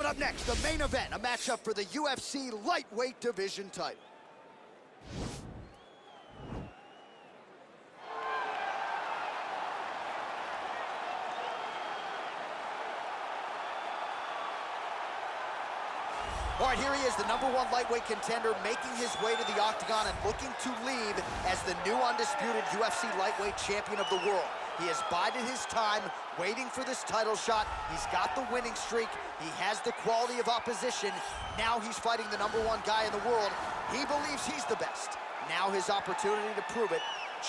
up next, the main event, a matchup for the UFC lightweight division title. All right, here he is, the #1 lightweight contender, making his way to the octagon and looking to leave as the new undisputed UFC lightweight champion of the world. He has bided his time, waiting for this title shot. He's got the winning streak. He has the quality of opposition. Now he's fighting the #1 guy in the world. He believes he's the best. Now his opportunity to prove it,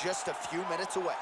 just a few minutes away.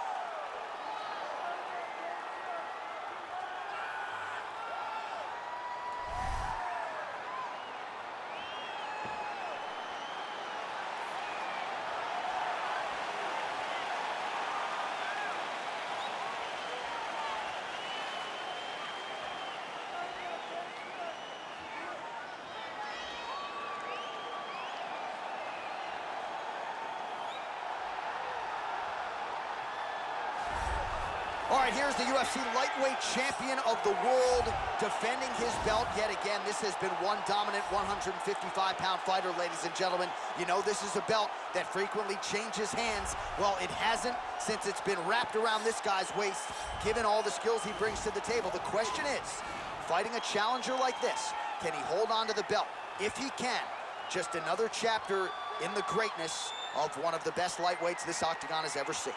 All right, here's the UFC lightweight champion of the world defending his belt yet again. This has been one dominant 155-pound fighter, ladies and gentlemen. You know, this is a belt that frequently changes hands. Well, it hasn't since it's been wrapped around this guy's waist, given all the skills he brings to the table. The question is, fighting a challenger like this, can he hold on to the belt? If he can, just another chapter in the greatness of one of the best lightweights this octagon has ever seen.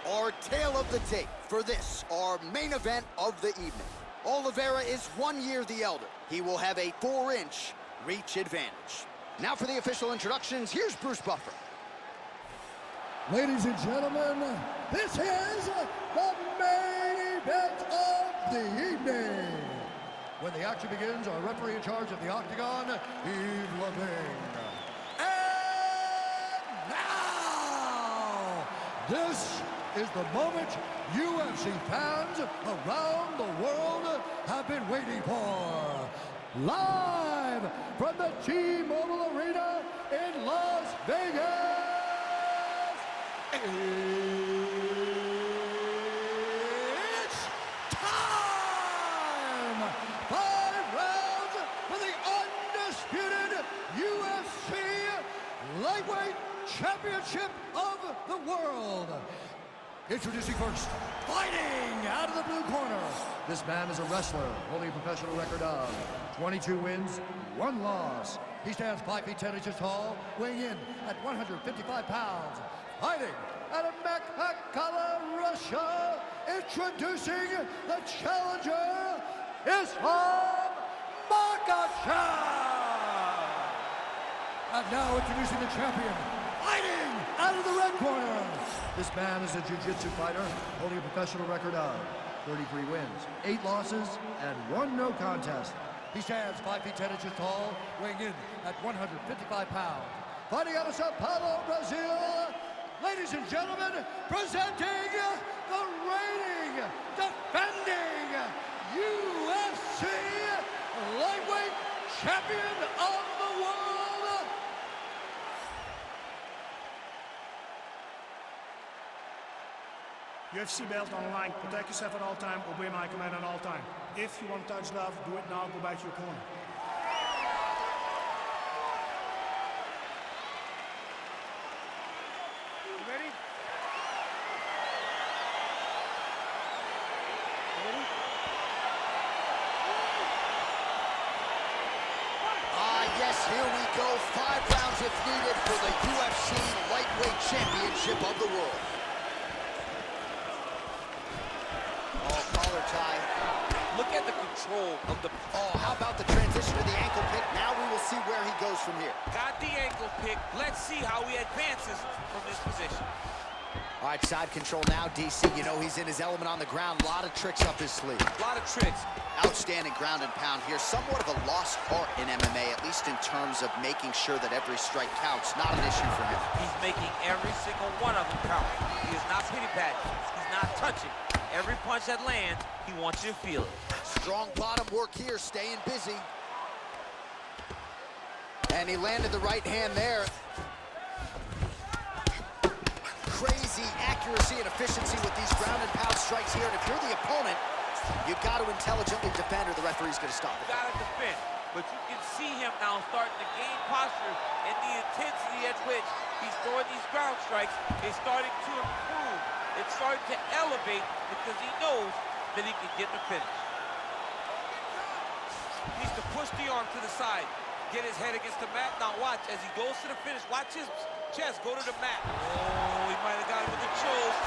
Our tale of the tape for this, our main event of the evening. Oliveira is 1 year the elder. He will have a 4-inch reach advantage. Now for the official introductions, here's Bruce Buffer. Ladies and gentlemen, this is the main event of the evening. When the action begins, our referee in charge of the octagon, Yves Levine. And now, this is the moment UFC fans around the world have been waiting for. Live from the T-Mobile Arena in Las Vegas, it's time! 5 rounds for the undisputed UFC Lightweight Championship of the world. Introducing first, fighting out of the blue corner. This man is a wrestler, holding a professional record of 22 wins, 1 loss. He stands 5 feet 10 inches tall, weighing in at 155 pounds. Fighting out of Makhachev, Russia. Introducing the challenger, Islam Makhachev. And now introducing the champion, fighting out of the red corner. This man is a jiu-jitsu fighter, holding a professional record of 33 wins, 8 losses, and 1 no contest. He stands 5 feet 10 inches tall, weighing in at 155 pounds. Fighting out of Sao Paulo, Brazil, ladies and gentlemen, presenting the reigning, defending UFC lightweight champion of the world. UFC belt on the line. Protect yourself at all time. Obey my command at all time. If you want to touch love, do it now. Go back to your corner. You ready? Yes, here we go. 5 rounds if needed for the UFC lightweight championship of the world. Collar tie. Look at the control of the... Oh, how about the transition to the ankle pick? Now we will see where he goes from here. Got the ankle pick. Let's see how he advances from this position. All right, side control now, DC. You know he's in his element on the ground. A lot of tricks up his sleeve. A lot of tricks. Outstanding ground and pound here. Somewhat of a lost art in MMA, at least in terms of making sure that every strike counts. Not an issue for him. He's making every single one of them count. He is not pity-patting. He's not touching. Every punch that lands, he wants you to feel it. Strong bottom work here, staying busy. And he landed the right hand there. Crazy accuracy and efficiency with these ground and pound strikes here. And if you're the opponent, you got to intelligently defend or the referee's going to stop it. You got to defend. But you can see him now starting to gain posture, and the intensity at which he's throwing these ground strikes is starting to improve. It's starting to elevate because he knows that he can get the finish. He needs to push the arm to the side, get his head against the mat. Now watch, as he goes to the finish, watch his chest go to the mat. Oh, he might have got him with a choke.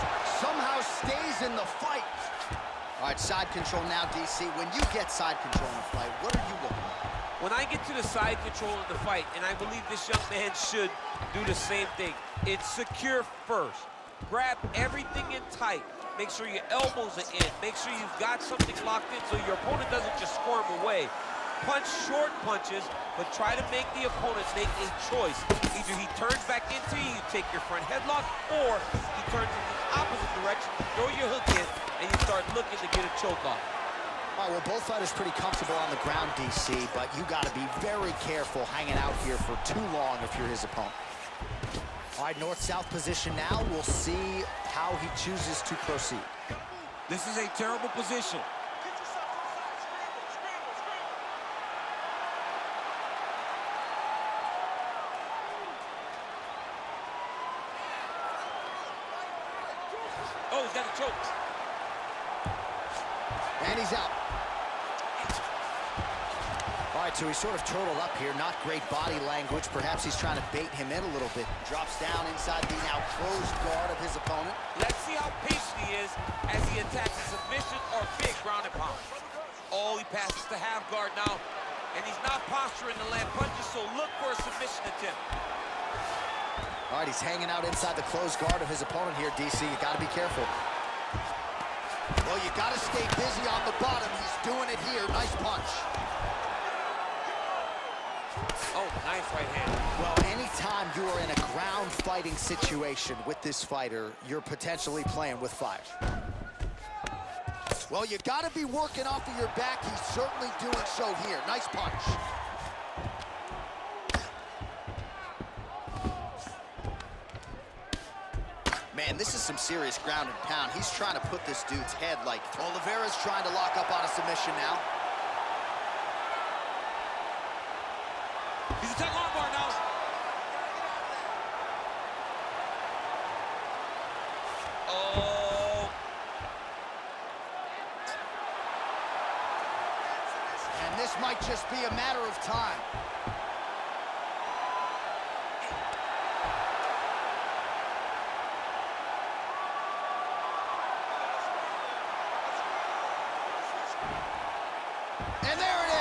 Somehow stays in the fight. All right, side control now, DC. When you get side control in a fight, what are you looking at? When I get to the side control of the fight, and I believe this young man should do the same thing, it's secure first. Grab everything in tight. Make sure your elbows are in. Make sure you've got something locked in so your opponent doesn't just squirm away. Punch short punches, but try to make the opponent make a choice. Either he turns back into you, take your front headlock, or he turns in the opposite direction, throw your hook in, and you start looking to get a choke off. All right, well, both fighters pretty comfortable on the ground, DC, but you got to be very careful hanging out here for too long if you're his opponent. All right, north-south position now. We'll see how he chooses to proceed. This is a terrible position. Oh, he's got a choke. And he's out. All right, so he's sort of turtled up here. Not great body language. Perhaps he's trying to bait him in a little bit. Drops down inside the now closed guard of his opponent. Let's see how patient he is as he attacks a submission or big ground and pound. Oh, he passes to half guard now, and he's not posturing to land punches, so look for a submission attempt. All right, he's hanging out inside the closed guard of his opponent here, DC. You got to be careful. Well, you got to stay busy on the bottom. He's doing it here. Nice punch. Oh, nice right hand. Well, anytime you are in a ground fighting situation with this fighter, you're potentially playing with fire. Well, you got to be working off of your back. He's certainly doing so here. Nice punch. Man, this is some serious ground and pound. He's trying to put this dude's head like... Oliveira's trying to lock up on a submission now. He's attacking long bar now. Oh. And this might just be a matter of time. And there it